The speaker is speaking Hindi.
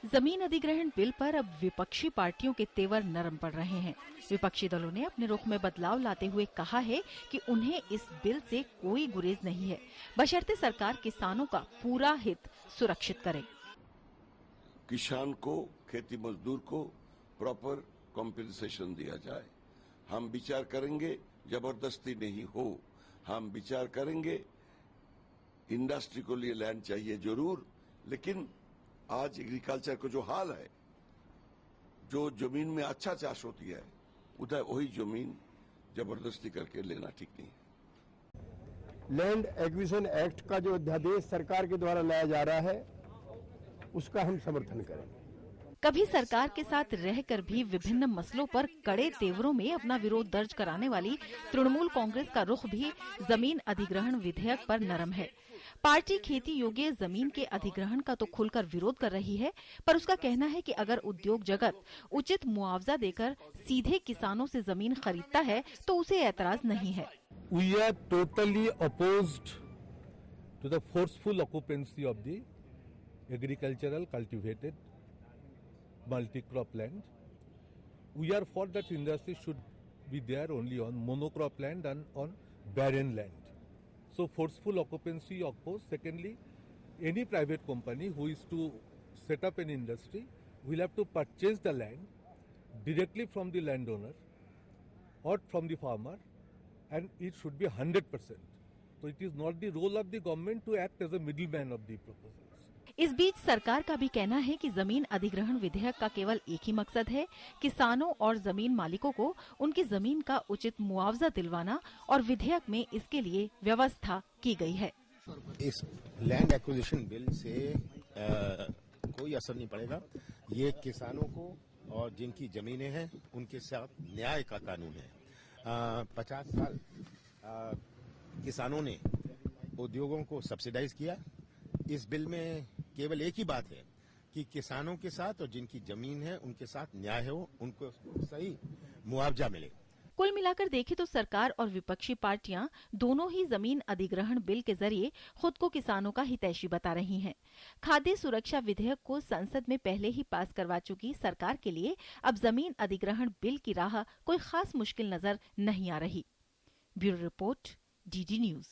जमीन अधिग्रहण बिल पर अब विपक्षी पार्टियों के तेवर नरम पड़ रहे हैं। विपक्षी दलों ने अपने रुख में बदलाव लाते हुए कहा है कि उन्हें इस बिल से कोई गुरेज नहीं है, बशर्ते सरकार किसानों का पूरा हित सुरक्षित करे। किसान को, खेती मजदूर को प्रॉपर कॉम्पेंसेशन दिया जाए। हम विचार करेंगे, जबरदस्ती नहीं हो। हम विचार करेंगे, इंडस्ट्री को लिए लैंड चाहिए जरूर, लेकिन आज एग्रीकल्चर को जो हाल है, जो जमीन में अच्छा चाष होती है, उधर वही जमीन जबरदस्ती करके लेना ठीक नहीं है। लैंड एक्विजिशन एक्ट का जो अध्यादेश सरकार के द्वारा लाया जा रहा है, उसका हम समर्थन करेंगे। कभी सरकार के साथ रहकर भी विभिन्न मसलों पर कड़े तेवरों में अपना विरोध दर्ज कराने वाली तृणमूल कांग्रेस का रुख भी जमीन अधिग्रहण विधेयक पर नरम है। पार्टी खेती योग्य जमीन के अधिग्रहण का तो खुलकर विरोध कर रही है, पर उसका कहना है कि अगर उद्योग जगत उचित मुआवजा देकर सीधे किसानों से जमीन खरीदता है तो उसे ऐतराज नहीं है। We are totally opposed to the forceful occupancy of the agricultural cultivated multi-crop land. We are for that industry should be there only on monocrop land and on barren land. So forceful occupancy of course. Secondly, any private company who is to set up an industry will have to purchase the land directly from the landowner or from the farmer, and it should be 100%. So it is not the role of the government to act as a middleman of the proposals. इस बीच सरकार का भी कहना है कि जमीन अधिग्रहण विधेयक का केवल एक ही मकसद है, किसानों और जमीन मालिकों को उनकी जमीन का उचित मुआवजा दिलवाना, और विधेयक में इसके लिए व्यवस्था की गई है। इस लैंड एक्विजिशन बिल से कोई असर नहीं पड़ेगा। ये किसानों को और जिनकी जमीनें हैं उनके साथ न्याय का कानून है। 50 साल किसानों ने उद्योगों को सब्सिडाइज किया। इस बिल में केवल एक ही बात है कि किसानों के साथ और जिनकी जमीन है उनके साथ न्याय हो, उनको सही मुआवजा मिले। कुल मिलाकर देखें तो सरकार और विपक्षी पार्टियां दोनों ही जमीन अधिग्रहण बिल के जरिए खुद को किसानों का हितैषी बता रही हैं। खाद्य सुरक्षा विधेयक को संसद में पहले ही पास करवा चुकी सरकार के लिए अब जमीन अधिग्रहण बिल की राह कोई खास मुश्किल नजर नहीं आ रही। Bureau report, DD news.